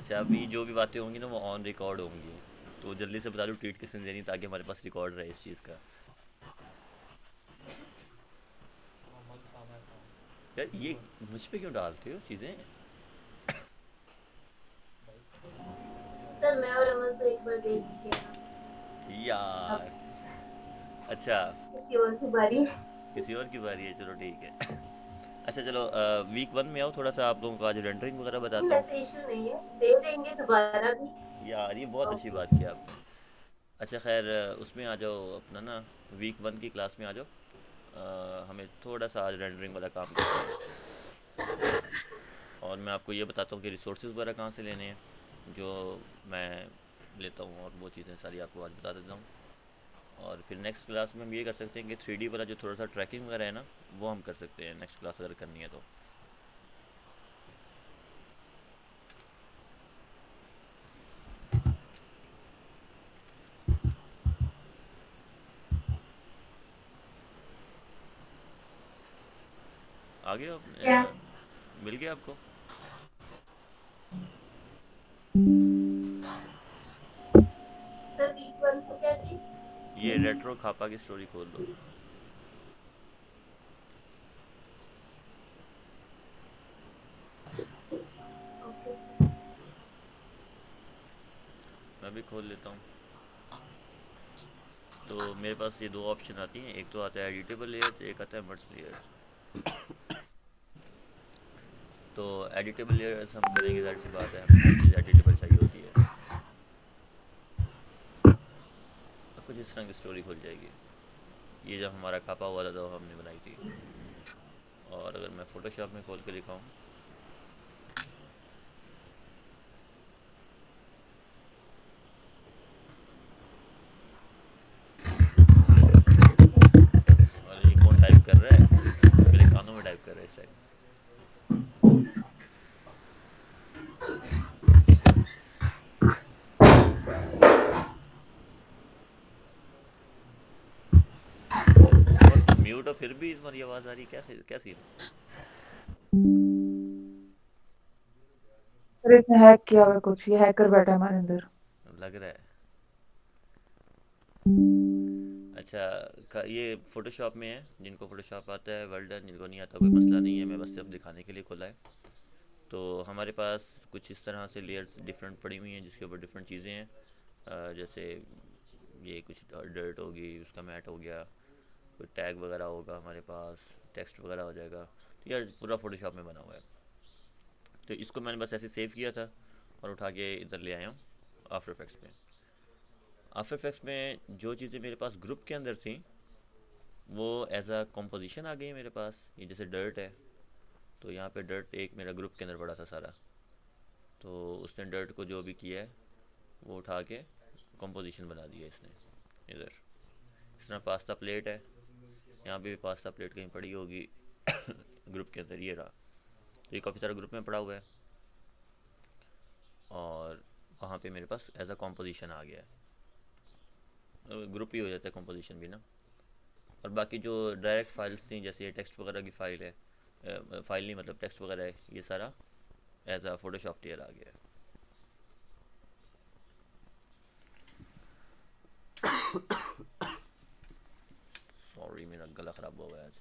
अच्छा, अभी जो भी बातें होंगी ना वो ऑन रिकॉर्ड होंगी, तो जल्दी से बता दो ट्वीट किसने देनी, ताकि हमारे पास रिकॉर्ड रहे इस चीज़ का। यार ये मुझ पे क्यों डालते हो चीज़ें? सर मैं और अमन तो एक बार दे चुके हैं ना। अब यार। अच्छा, किसी और की बारी है। किसी और की बारी है, चलो ठीक है। अच्छा चलो, वीक वन में आओ, थोड़ा सा आप लोगों को आज रेंडरिंग वगैरह नहीं बताता हूँ। वैसे इशू नहीं है, दे देंगे दोबारा भी। यार ये बहुत अच्छी ओके। बात की आपने। अच्छा खैर, उसमें आ जाओ अपना ना, वीक वन की क्लास में आ जाओ। हमें थोड़ा सा आज रेंडरिंग वाला काम करना है, और मैं आपको ये बताता हूँ कि रिसोर्सेज वगैरह कहाँ से लेने हैं, जो मैं लेता हूँ, और वो चीज़ें सारी आपको आज बता देता हूँ। और फिर नेक्स्ट क्लास में हम ये कर सकते हैं कि 3D वाला जो थोड़ा सा ट्रैकिंग वगैरह है ना, वो हम कर सकते हैं नेक्स्ट क्लास अगर करनी है तो। आगे आप क्या? मिल गया आपको? सर वीक वन को क्या चीज? ये रेट्रो खापा की स्टोरी खोल दो। ओके। मैं भी खोल लेता हूँ। तो मेरे पास ये दो ऑप्शन आती हैं, एक तो आता है एडिटेबल लेयर्स, एक आता है मर्ज लेयर्स। तो एडिटेबल लेयर्स हम करेंगे, जाहिर सी बात है हमें हर चीज़ एडिटेबल चाहिए होती है। अब कुछ इस तरह की स्टोरी खुल जाएगी। ये जब हमारा खापा हुआ था तो हमने बनाई थी। और अगर मैं फ़ोटोशॉप में खोल के दिखाऊँ, और ये कौन टाइप कर रहा है? मेरे कानों में टाइप कर रहा है इस टाइम। अमन तुम म्यूट हो फिर भी तुम्हारी आवाज़ आ रही, क्या क्या सीन है? अरे इसने हैक किया हुआ है कुछ, ये हैकर बैठा है हमारे अंदर। लग रहा है। अच्छा, ये फ़ोटोशॉप में है, जिनको फ़ोटोशॉप आता है वेल डन, जिनको नहीं आता कोई मसला नहीं है, मैं बस सिर्फ दिखाने के लिए खोला है। तो हमारे पास कुछ इस तरह से लेयर्स डिफरेंट पड़ी हुई हैं, जिसके ऊपर डिफरेंट चीज़ें हैं। जैसे ये कुछ डर्ट होगी, उसका मैट हो गया, कोई टैग वगैरह होगा हमारे पास, टेक्स्ट वगैरह हो जाएगा। तो यार पूरा फ़ोटोशॉप में बना हुआ है। तो इसको मैंने बस ऐसे सेव किया था और उठा के इधर ले आया हूँ आफ्टर इफेक्ट्स में। आफ्टर इफेक्ट्स में जो चीज़ें मेरे पास ग्रुप के अंदर थी, वो एज अ कॉम्पोजिशन आ गई है मेरे पास। ये जैसे डर्ट है, तो यहाँ पे डर्ट एक मेरा ग्रुप के अंदर पड़ा था सारा, तो उसने डर्ट को जो भी किया है वो उठा के कंपोजिशन बना दिया इसने इधर। इस तरह पास्ता प्लेट है, यहाँ पे भी पास्ता प्लेट कहीं पड़ी होगी ग्रुप के अंदर, ये रहा। तो ये काफ़ी सारा ग्रुप में पड़ा हुआ है, और वहाँ पे मेरे पास एज अ कॉम्पोजिशन आ गया है। ग्रुप ही हो जाता है कॉम्पोजिशन भी ना। और बाकी जो डायरेक्ट फाइल्स थी, जैसे ये टेक्स्ट वगैरह की फ़ाइल है, फाइल नहीं मतलब टेक्स्ट वगैरह है, ये सारा एज अ फोटोशॉप टीयर आ गया है। सॉरी, मेरा गला ख़राब हुआ है आज।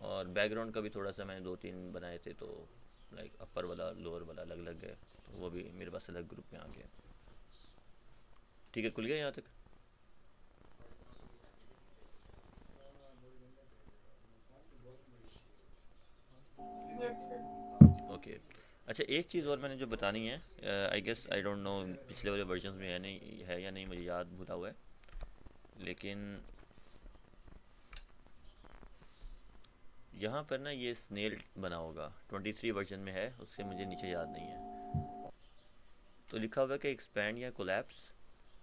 और बैकग्राउंड का भी थोड़ा सा मैंने दो तीन बनाए थे, तो लाइक अपर वाला लोअर वाला अलग अलग है, तो वो भी मेरे पास अलग ग्रुप में आ गया। ठीक है, खुल गया यहाँ तक? Yes sir. ओके। अच्छा, एक चीज़ और मैंने जो बतानी है, I guess I don't know पिछले वाले वर्जन में है नहीं, है या नहीं, मुझे याद भूला हुआ है। लेकिन यहाँ पर ना ये स्नेल बना होगा, 23 वर्जन में है, उससे मुझे नीचे याद नहीं है। तो लिखा हुआ है कि एक्सपैंड या कोलैप्स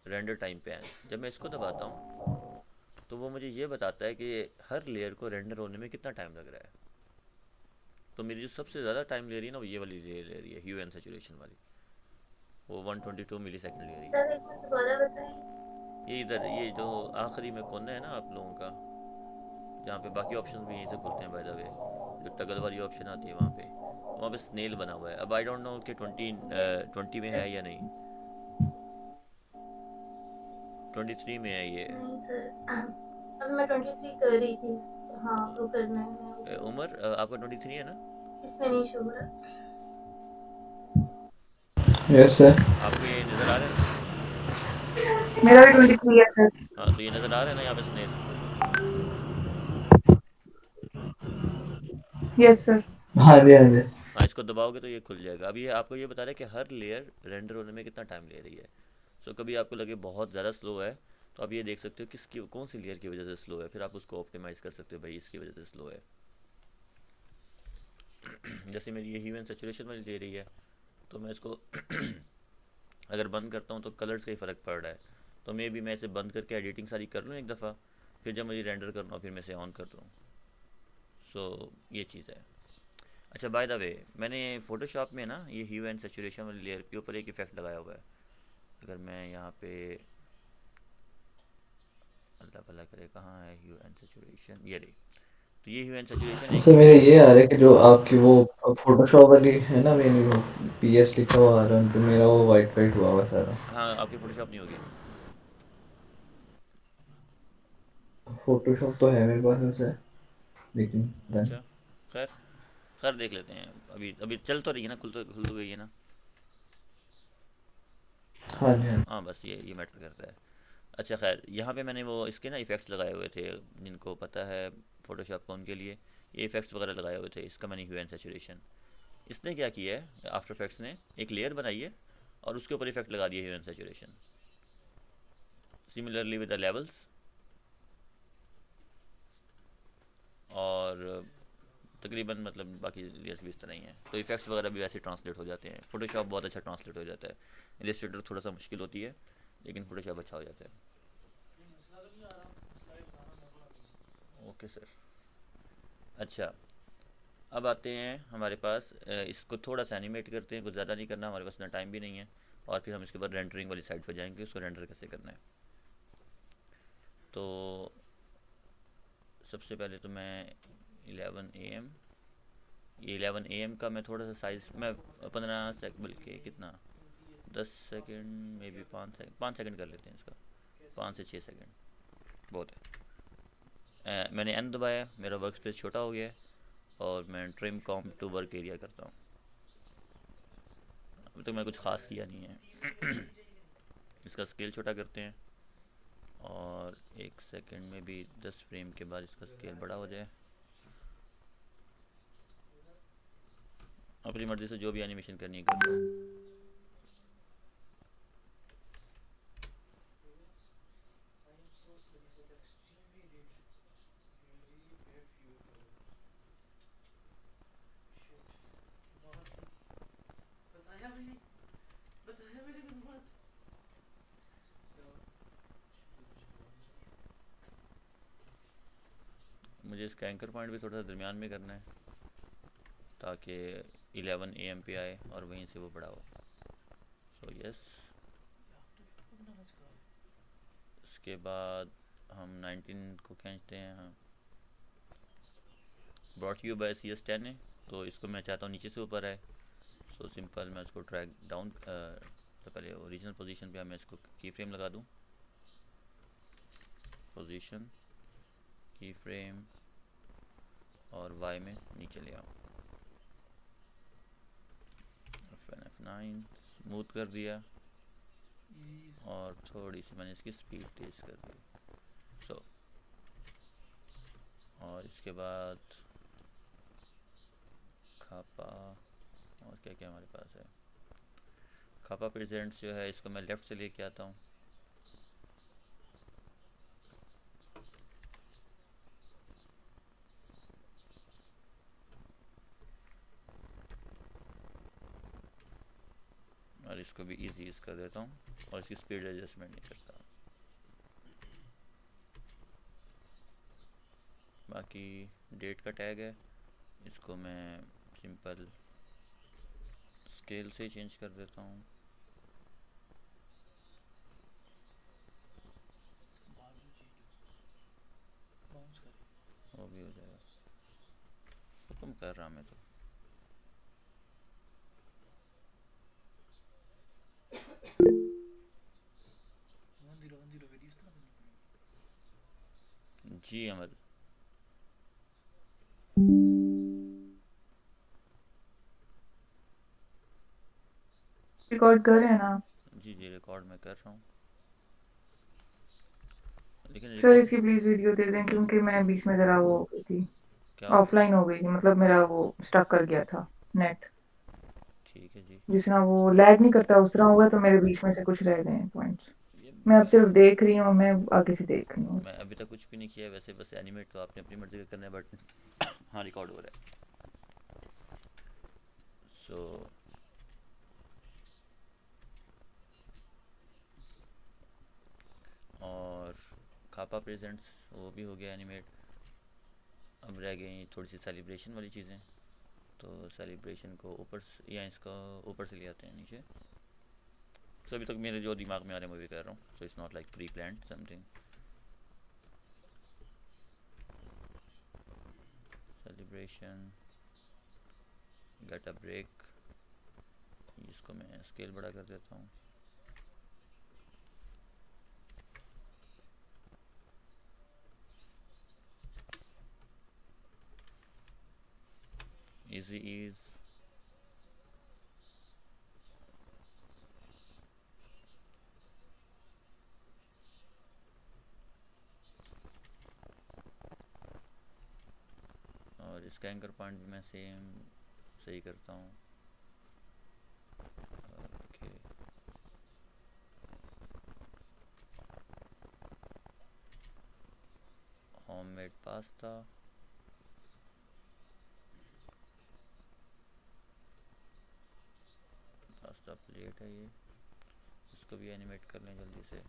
रेंडर टाइम पे है। जब मैं इसको दबाता हूँ तो वो मुझे ये बताता है कि हर लेयर को रेंडर होने में कितना टाइम लग रहा है। तो मेरी जो सबसे ज़्यादा टाइम ले रही है ना, वो ये वाली ले रही है, ह्यू एंड सैचुरेशन वाली। वो 122 मिली सेकेंड ले रही है। सर एक बार दोबारा बताइए। ये इधर, ये जो आखिरी में कोना है ना आप लोगों का, जहाँ पे बाकी ऑप्शंस भी यहीं से खुलते हैं बाय द वे, जो टगल वाली ऑप्शन आती है वहाँ पे, वहाँ पे स्नेल बना हुआ है। अब आई डोंट नो कि 20 में है या नहीं। 23 में है ये। नहीं सर, अब मैं 23 कर रही थी। हाँ वो करना है, मैं वो उमर करूँगी। आपका 23 है ना? इसमें नहीं शो हो रहा। Yes sir. आपको ये नज़र आ रहा है ना? मेरा भी 23 है सर। हाँ, तो ये नज़र आ रहा है ना यहाँ पे स्नेल? Yes sir. हाँ जी हाँ जी। हाँ, इसको दबाओगे तो ये खुल जाएगा। अब ये आपको ये बता रहा है कि हर लेयर रेंडर होने में कितना टाइम ले रही है। सो कभी आपको लगे बहुत ज़्यादा स्लो है, तो आप ये देख सकते हो किसकी कौन सी लेयर की वजह से स्लो है, फिर आप उसको ऑप्टिमाइज़ कर सकते हो, भाई इसकी वजह से स्लो है। जैसे मेरी ये ह्यू एंड सैचुरेशन वाली ले रही है, तो मैं इसको अगर बंद करता हूँ तो कलर्स का ही फ़र्क पड़ रहा है। तो मे भी मैं इसे बंद करके एडिटिंग सारी कर लूँ एक दफ़ा, फिर जब मुझे रेंडर करना हो फिर मैं इसे ऑन कर दूँ। सो ये चीज़ है। अच्छा, बाय द वे, मैंने फ़ोटोशॉप में ना ये ह्यू एंड सैचुरेशन वाली लेयर के ऊपर एक इफ़ेक्ट लगाया हुआ है। अगर मैं यहाँ पे, अल्लाह भला करे, कहाँ है ह्यू एंड सैचुरेशन, ये रही। तो ये ह्यू एंड सैचुरेशन एक सर मेरा ये आ रहा है कि जो आपकी वो फोटोशॉप वाली है ना, मेरी वो पीएस लिखा हुआ आ रहा है, तो मेरा वो वाइट वाइट हुआ हुआ सारा। हाँ, आपकी फ़ोटोशॉप नहीं होगी। फोटोशॉप तो है मेरे पास वैसे, लेकिन देन। अच्छा, खैर, खैर देख लेते हैं। अभी अभी चल तो रही है ना, खुल तो गई है ना। हाँ जी हाँ। हाँ, बस ये मैटर करता है। अच्छा खैर, यहाँ पे मैंने वो इसके ना इफ़ेक्ट्स लगाए हुए थे, जिनको पता है फ़ोटोशॉप का उनके लिए ये इफ़ेक्ट्स वगैरह लगाए हुए थे। इसका मैंने ह्यू एंड सैचुरेशन, इसने क्या किया है, आफ्टर इफेक्ट्स ने एक लेयर बनाई है और उसके ऊपर इफेक्ट लगा दिया hue and saturation, similarly with the levels. और तकरीबन मतलब बाकी लेयर्स भी इस तरह ही हैं, तो इफेक्ट्स वगैरह भी वैसे ट्रांसलेट हो जाते हैं। फोटोशॉप बहुत अच्छा ट्रांसलेट हो जाता है। इलिस्ट्रेटर थोड़ा सा मुश्किल होती है, लेकिन फोटोशॉप अच्छा हो जाता है। Okay sir. अच्छा, अब आते हैं हमारे पास, इसको थोड़ा सा एनिमेट करते हैं, कुछ ज़्यादा नहीं करना, हमारे पास इतना टाइम भी नहीं है। और फिर हम इसके बाद रेंडरिंग वाली साइड पर जाएंगे, उसको रेंडर कैसे करना है। तो सबसे पहले तो मैं 11 AM, ये 11 AM का मैं थोड़ा सा साइज़ मैं 15 सेक, बल्कि कितना, 10 सेकेंड में भी, 5 सेकेंड, 5 सेकेंड कर लेते हैं इसका, 5 से 6 सेकेंड बहुत है। मैंने एन दबाया, मेरा वर्क स्पेस छोटा हो गया है, और मैं trim comp to work area करता हूँ। अभी तक मैंने कुछ ख़ास किया नहीं है। इसका स्केल छोटा करते हैं, और 1 सेकेंड में भी 10 फ्रेम के बाद इसका स्केल बड़ा हो जाए। अपनी मर्ज़ी से जो भी एनिमेशन करनी है कर लो। मुझे इसका एंकर पॉइंट भी थोड़ा सा दरमियान में करना है, ताकि 11 AM पे आए और वहीं से वो बड़ा हो। सो यस, उसके बाद हम 19 को खींचते हैं। हाँ, ब्रॉट यू बाय CS10 है, तो इसको मैं चाहता हूँ नीचे से ऊपर आए। सो सिंपल, मैं इसको ड्रैग डाउन, तो पहले ओरिजिनल पोजीशन पे मैं इसको की फ्रेम लगा दूँ। पोजीशन, की फ्रेम, और वाई में नीचे ले आऊँ। F9 स्मूथ कर दिया, और थोड़ी सी मैंने इसकी स्पीड तेज़ कर दी। सो और इसके बाद खापा, और क्या क्या हमारे पास है। खापा प्रेजेंट्स जो है, इसको मैं लेफ़्ट से लेके आता हूँ। और इसको भी इजी ईज कर देता हूँ, और इसकी स्पीड एडजस्टमेंट नहीं करता। बाकी डेट का टैग है, इसको मैं सिंपल स्केल से चेंज कर देता हूँ। वो भी हो जाएगा, हुक्म कर रहा मैं तो। जी अमर। रिकॉर्ड कर रहे हैं ना? जी जी रिकॉर्ड मैं कर रहा हूँ, लेकिन सर रिकॉर्ड इसकी प्लीज वीडियो दे दें, क्योंकि मैं बीच में जरा वो हो गई थी, क्या हो गया? ऑफलाइन हो गई थी, मतलब मेरा वो स्टक कर गया था नेट। ठीक है जी। जिस तरह वो लैग नहीं करता उस तरह होगा, तो मेरे बीच में से कुछ रह गए हैं पॉइंट्स। ये मैं अब सिर्फ देख रही हूँ, मैं आगे से देख रही हूँ। मैं अभी तक कुछ भी नहीं किया है वैसे, बस एनिमेट तो आपने अपनी मर्ज़ी का करना है, बट हाँ रिकॉर्ड हो रहा है। सो और खापा प्रेजेंट्स वो भी हो गया एनिमेट। अब रह गई थोड़ी सी सेलिब्रेशन वाली चीज़ें, तो सेलिब्रेशन को ऊपर या इसका ऊपर से ले आते हैं नीचे। तो अभी तक मेरे जो दिमाग में आ रहा है मैं भी कर रहा हूँ, so it's not like pre plan something. Celebration, get a break, इसको मैं स्केल बड़ा कर देता हूँ। इजी इज और इसका एंकर पॉइंट भी मैं सेम सही करता हूँ। Okay homemade pasta, pasta plate है ये, इसको भी एनिमेट कर लें जल्दी से।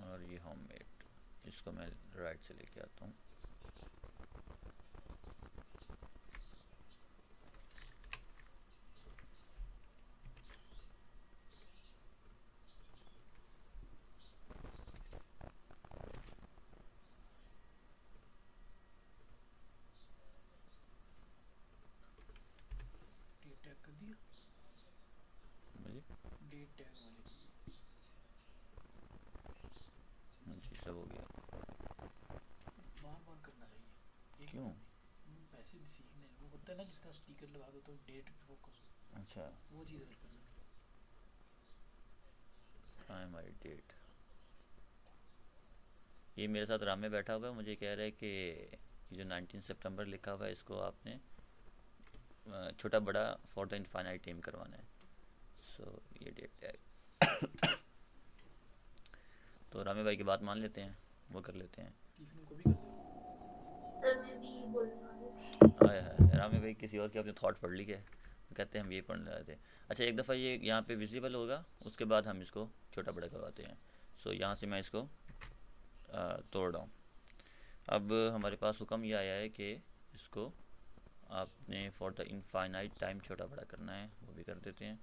और ये होममेड, इसको मैं राइट से लेके आता हूँ। मुझे जी सब हो गया। क्यों? अच्छा हाँ हमारी डेट, ये मेरे साथ राम में बैठा हुआ है, मुझे कह रहा है कि ये जो 19 सितंबर लिखा हुआ है इसको आपने छोटा बड़ा फॉर द इनफाइनाइट टेम करवाना है। सो ये डेट टैग तो रामे भाई की बात मान लेते हैं, वो कर लेते हैं। सर मैं भी बोलने वाली आया है रामे भाई किसी और के अपने थॉट पढ़ लिए, कहते हैं हम ये पढ़ रहे थे। अच्छा एक दफ़ा ये यहाँ पे विजिबल होगा, उसके बाद हम इसको छोटा बड़ा करवाते हैं। सो यहाँ से मैं इसको तोड़ रहा हूँ। अब हमारे पास हुक्म ये आया है कि इसको आपने फॉर द इनफाइनाइट टाइम छोटा बड़ा करना है, वो भी कर देते हैं।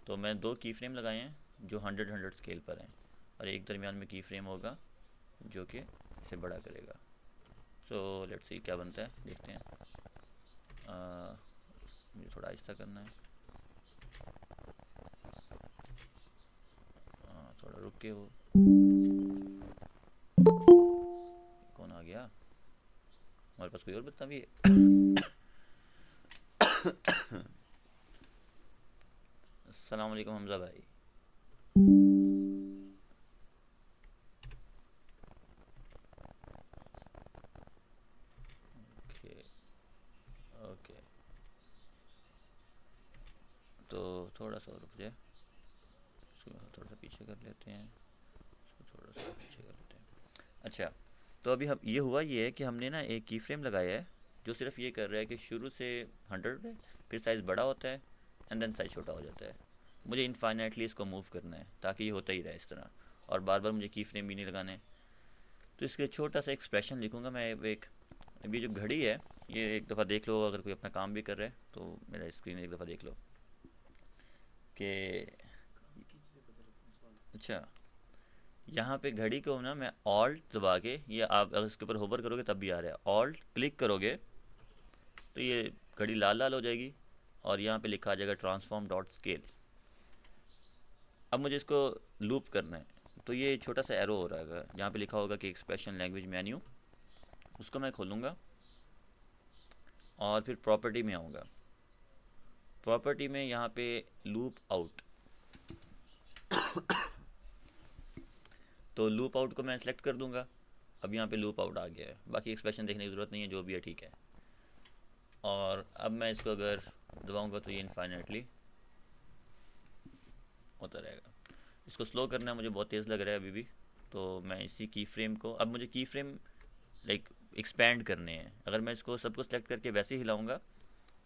तो मैं दो की फ्रेम लगाए हैं जो 100 स्केल पर हैं, और एक दरमियान में की फ्रेम होगा जो कि इसे बड़ा करेगा। सो लेट्स सी क्या बनता है, देखते हैं। मुझे थोड़ा आहिस्ता करना है, थोड़ा रुक के हो। कौन आ गया? हमारे पास कोई और बता भी है? अस्सलाम वालेकुम हमज़ा भाई। ओके ओके, तो थोड़ा सा रुक जाए, इसको थोड़ा सा पीछे कर लेते हैं, इसको थोड़ा सा पीछे कर लेते हैं। अच्छा तो अभी हम ये हुआ ये है कि हमने ना एक की फ्रेम लगाया है जो सिर्फ ये कर रहा है कि शुरू से 100 है, फिर साइज़ बड़ा होता है एंड देन साइज़ छोटा हो जाता है। मुझे इनफाइनाइटली इसको मूव करना है ताकि ये होता ही रहे इस तरह, और बार बार मुझे की फ्रेम भी नहीं लगाने। तो इसके छोटा सा एक्सप्रेशन लिखूँगा मैं। एक अभी जो घड़ी है, ये एक दफ़ा देख लो, अगर कोई अपना काम भी कर रहा है तो मेरा स्क्रीन एक दफ़ा देख लो कि अच्छा, यहाँ पे घड़ी को ना मैं ऑल्ट दबा के, ये आप अगर इसके ऊपर होवर करोगे तब भी आ रहा है, ऑल्ट क्लिक करोगे तो ये घड़ी लाल लाल हो जाएगी और यहाँ पे लिखा आ जाएगा ट्रांसफॉर्म डॉट स्केल। अब मुझे इसको लूप करना है, तो ये छोटा सा एरो हो रहा है यहाँ पे लिखा होगा कि एक्सप्रेशन लैंग्वेज मेन्यू, उसको मैं खोलूँगा और फिर प्रॉपर्टी में आऊँगा। प्रॉपर्टी में यहाँ पे लूप आउट, तो लूप आउट को मैं सेलेक्ट कर दूंगा। अब यहाँ पे लूप आउट आ गया है, बाकी एक्सप्रेशन देखने की ज़रूरत नहीं है, जो भी है ठीक है। और अब मैं इसको अगर दबाऊंगा तो ये इनफाइनाइटली होता रहेगा। इसको स्लो करना मुझे बहुत तेज़ लग रहा है अभी भी, तो मैं इसी की फ्रेम को, अब मुझे की फ्रेम लाइक एक्सपैंड करने हैं। अगर मैं इसको सबको सेलेक्ट करके वैसे ही हिलाऊंगा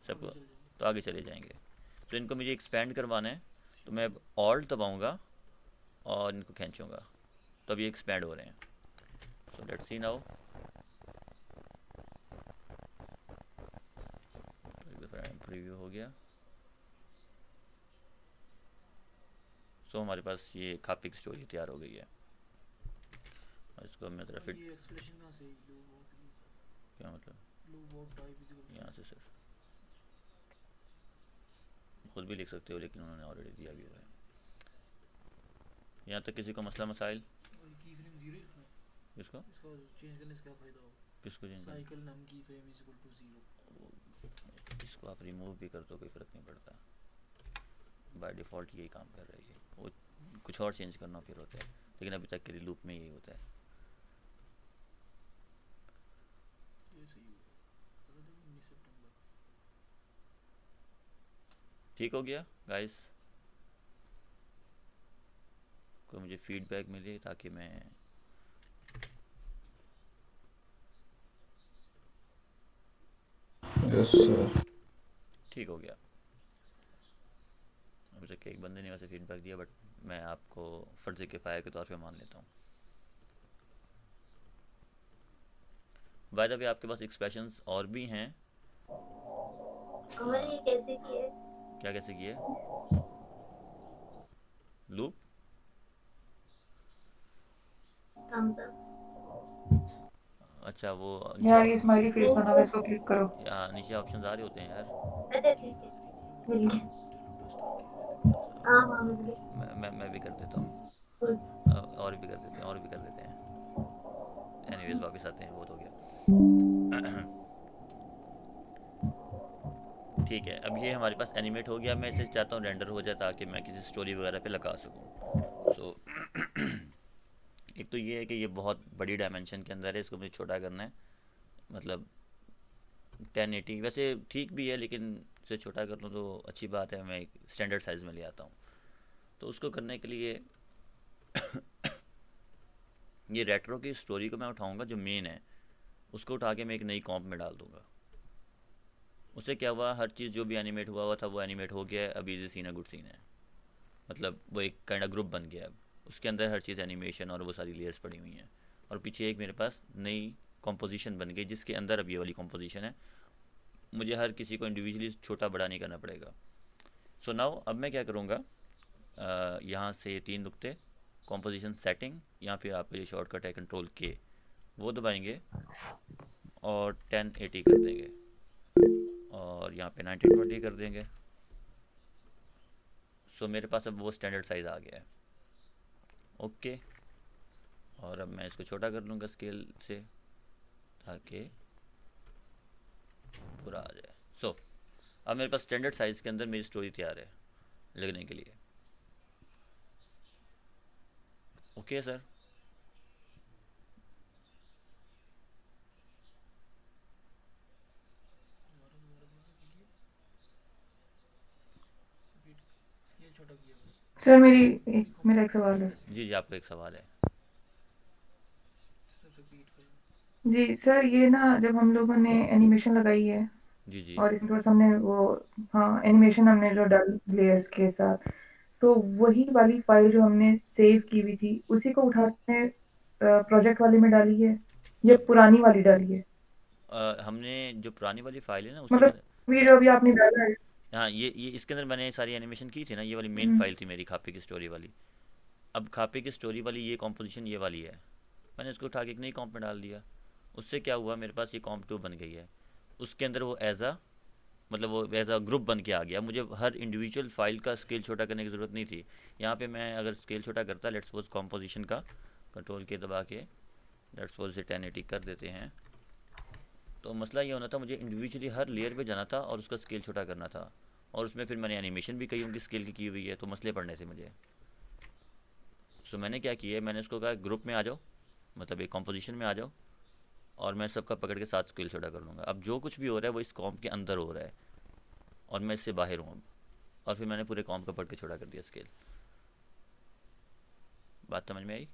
सबको तो आगे चले जाएंगे। तो इनको मुझे एक्सपैंड करवाना है, तो मैं ऑल्ट दबाऊंगा और इनको खींचूंगा तो अब ये एक्सपैंड हो रहे हैं। So let's see now. Preview हो गया। सो हमारे पास ये काफ़ी स्टोरी तैयार हो गई है। और इसको मैं तरफ फिट, क्या मतलब यहाँ से सर खुद भी लिख सकते हो, लेकिन उन्होंने ऑलरेडी दिया भी हुआ है। यहाँ तक किसी को मसला मसाइल? किसको चेंज करने से क्या फायदा हो? किसको चेंज करना? साइकिल नाम की फ्रेम इज इक्वल टू 0। इसको आप रिमूव भी कर दो कोई फ़र्क नहीं पड़ता, बाय डिफ़ॉल्ट यही काम कर रही है। वो कुछ और चेंज करना फिर होता है, लेकिन अभी तक के लिए लूप में यही होता है। ये सही हुआ, चलो देखो 19 सितंबर। ठीक हो गया गाइस? को मुझे फीडबैक मिले ताकि मैं यस सर। ठीक हो गया। अभी तक एक बंदे ने वैसे फीडबैक दिया, बट मैं आपको फ़र्ज़ किफ़ाया के तौर पे मान लेता हूँ। बाय द वे आपके पास एक्सप्रेशंस और भी हैं? अमर ये कैसे किए? क्या कैसे किए? Loop thumbs up. अच्छा, वो यार ये स्माइली फेस बना हुआ है, इसको क्लिक करो। यहाँ नीचे ऑप्शन आ रहे होते हैं यार। अच्छा ठीक है, मिल गया। हाँ हाँ मिल गया। मैं भी कर देता हूँ, गुड। और भी कर देते हैं, और भी कर देते हैं। एनीवेज वापस आते हैं, बहुत हो गया। ठीक है, अब ये हमारे पास एनिमेट हो गया। मैं इसे चाहता हूँ रेंडर हो जाए ताकि मैं किसी स्टोरी वगैरह पे लगा सकूँ। सो एक तो ये है कि ये बहुत बड़ी डायमेंशन के अंदर है, इसको मुझे छोटा करना है। मतलब 1080 वैसे ठीक भी है, लेकिन इसे छोटा कर लूँ तो अच्छी बात है। मैं एक स्टैंडर्ड साइज़ में ले आता हूँ। तो उसको करने के लिए ये रेट्रो की स्टोरी को मैं उठाऊँगा, जो मेन है उसको उठा के मैं एक नई कॉम्प में डाल दूँगा। उससे क्या हुआ, हर चीज़ जो भी एनिमेट हुआ था वो एनिमेट हो गया है। अब इजी सीन है, गुड सीन है, मतलब वो एक काइंड ऑफ ग्रुप बन गया। अब उसके अंदर हर चीज़ एनिमेशन और वो सारी लेयर्स पड़ी हुई हैं, और पीछे एक मेरे पास नई कॉम्पोजिशन बन गई, जिसके अंदर अब ये वाली कॉम्पोजिशन है। मुझे हर किसी को इंडिविजुअली छोटा बड़ा नहीं करना पड़ेगा। सो नाउ अब मैं क्या करूँगा, यहाँ से 3 नुक्ते, कॉम्पोजिशन सेटिंग, या फिर आपका ये शॉर्टकट है कंट्रोल के, वो दबाएंगे और 1080 कर देंगे, और यहाँ पे 1920 कर देंगे। सो मेरे पास अब वो स्टैंडर्ड साइज़ आ गया है। ओके, और अब मैं इसको छोटा कर लूँगा स्केल से ताकि पूरा आ जाए। सो अब मेरे पास स्टैंडर्ड साइज़ के अंदर मेरी स्टोरी तैयार है लगने के लिए। Okay sir? स्केल छोटा किया बस। सर मेरा एक सवाल है। जी जी, आपका एक सवाल है। रिपीट कर। जी सर, ये ना जब हम लोगों ने एनिमेशन लगाई है जी जी और इसमें थोड़ा सा हमने वो, हाँ एनिमेशन हमने जो डाल लेयर्स के साथ, तो वही वाली फाइल जो हमने सेव की हुई थी उसी को उठाते प्रोजेक्ट वाले में डाली है या पुरानी वाली डाली है? हमने जो पुरानी वाली फाइल है ना उसी के मतलब अंदर ये जो अभी आपने डाला है। हाँ ये इसके अंदर मैंने सारी एनिमेशन की थी ना, ये वाली मेन हम्म, फाइल थी मेरी खापे की स्टोरी वाली। अब खापे की स्टोरी वाली ये कॉम्पोजिशन ये वाली है, मैंने इसको उठा के एक नई कॉम्प में डाल दिया। उससे क्या हुआ, मेरे पास ये कॉम्प 2 बन गई है। उसके अंदर वो एज अ मतलब वो एज अ ग्रुप बन के आ गया। मुझे हर इंडिविजुअल फाइल का स्केल छोटा करने की ज़रूरत नहीं थी। यहाँ पे मैं अगर स्केल छोटा करता, लेट्स सपोज कॉम्पोजिशन का कंट्रोल के दबा के लेट्स सपोज इसे 1080 कर देते हैं, तो मसला ये होना था, मुझे इंडिविजुअली हर लेयर पे जाना था और उसका स्केल छोटा करना था। और उसमें फिर मैंने एनिमेशन भी कई उनकी स्केल की हुई है, तो मसले पड़ने थे मुझे। सो मैंने क्या किया है, मैंने उसको कहा ग्रुप में आ जाओ, मतलब एक कॉम्पोजिशन में आ जाओ, और मैं सबका पकड़ के साथ स्केल छोटा कर लूँगा। अब जो कुछ भी हो रहा है वो इस कॉम्प के अंदर हो रहा है और मैं इससे बाहर हूँ अब। और फिर मैंने पूरे कॉम्प का पकड़ के छोटा कर दिया स्केल। बात समझ में आई?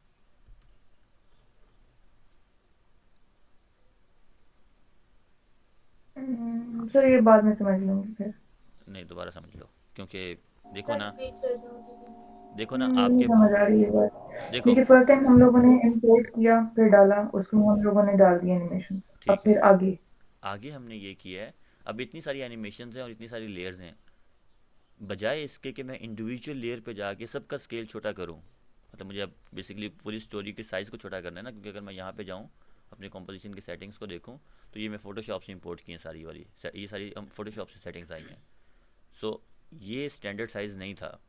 सर ये बाद में समझ लूंगी फिर। नहीं, दोबारा समझ लो, क्योंकि देखो सर ना, रिपीट कर दो मुझे। देखो ना नहीं आपके, समझ आ रही है बात। देखो, देखिए फर्स्ट टाइम हम लोगों ने इंपोर्ट किया फिर डाला, उसमें हम लोगों ने डाल दिया एनिमेशन। अब ठीक फिर है, आगे। आगे हमने ये किया है। अब इतनी सारी एनिमेशंस हैं और इतनी सारी लेयर्स हैं, बजाय इसके कि मैं इंडिविजुअल लेयर पे जाके सबका स्केल छोटा करूं, मतलब मुझे अब बेसिकली पूरी स्टोरी के साइज़ को छोटा करना है ना, क्योंकि अगर मैं यहाँ पे जाऊँ अपने कॉम्पोजिशन की सेटिंग्स को देखूँ, तो ये मैं फ़ोटोशॉप से इंपोर्ट की हैं सारी वाली, ये सारी फ़ोटोशॉप से सेटिंग्स आई हैं। सो ये स्टैंडर्ड साइज़ नहीं था,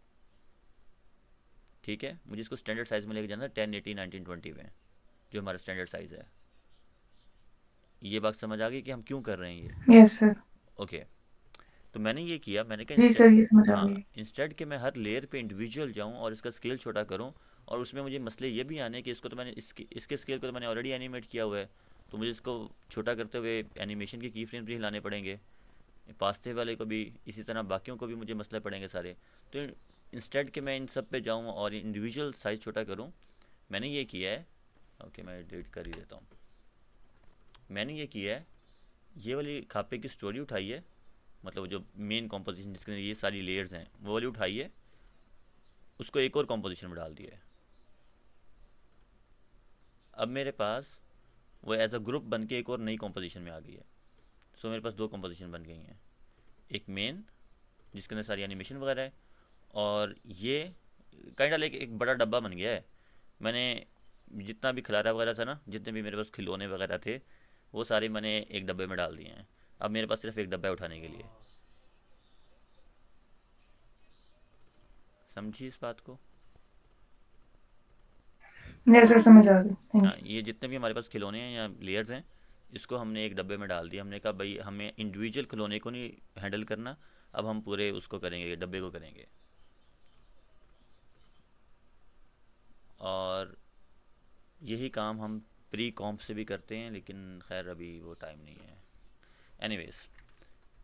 ठीक है। मुझे इसको स्टैंडर्ड साइज़ में लेके जाना था 1080 1920 में, जो हमारा स्टैंडर्ड साइज़ है। ये बात समझ आ गई कि हम क्यों कर रहे हैं ये? Yes sir. ओके। तो मैंने ये किया, मैंने कहा जी इंस्टेड, सर ये समझ आ हाँ, गई। इंस्टेड कि मैं हर लेयर पे इंडिविजुअल जाऊँ और इसका स्केल छोटा करूँ। और उसमें मुझे मसले ये भी आने कि इसको तो मैंने इसके स्केल को तो मैंने ऑलरेडी एनिमेट किया हुआ है, तो मुझे इसको छोटा करते हुए एनिमेशन के की फ्रेम्स भी हिलाने पड़ेंगे, पास्ते वाले को भी, इसी तरह बाकियों को भी मुझे मसले पड़ेंगे सारे। तो इंस्टेड कि मैं इन सब पे जाऊँ और इंडिविजुअल साइज़ छोटा करूँ, मैंने ये किया है। ओके, मैं डिलीट कर ही देता हूँ। मैंने ये किया है, ये वाली खापे की स्टोरी उठाई है, मतलब जो मेन कॉम्पोजिशन जिसके अंदर ये सारी लेयर्स हैं वो वाली उठाई है, उसको एक और कॉम्पोजिशन में डाल दिया है। अब मेरे पास वो एज अ ग्रुप बन के एक और नई कॉम्पोजिशन में आ गई है। सो मेरे पास दो कॉम्पोजिशन बन गई हैं, एक मेन जिसके अंदर सारी एनिमेशन वगैरह है, और ये काइंड ऑफ लाइक एक बड़ा डब्बा बन गया है। मैंने जितना भी खिलारा वगैरह था ना, जितने भी मेरे पास खिलौने वगैरह थे, वो सारे मैंने एक डब्बे में डाल दिए हैं। अब मेरे पास सिर्फ एक डब्बा है उठाने के लिए। समझी इस बात को? यस सर समझ आ गई, हाँ, थैंक यू। ये जितने भी हमारे पास खिलौने हैं या लेयर्स हैं, इसको हमने एक डब्बे में डाल दिया। हमने कहा भाई हमें इंडिविजुअल खिलौने को नहीं हैंडल करना, अब हम पूरे उसको करेंगे, डब्बे को करेंगे। और यही काम हम प्री कॉम्प से भी करते हैं, लेकिन खैर अभी वो टाइम नहीं है। एनीवेज,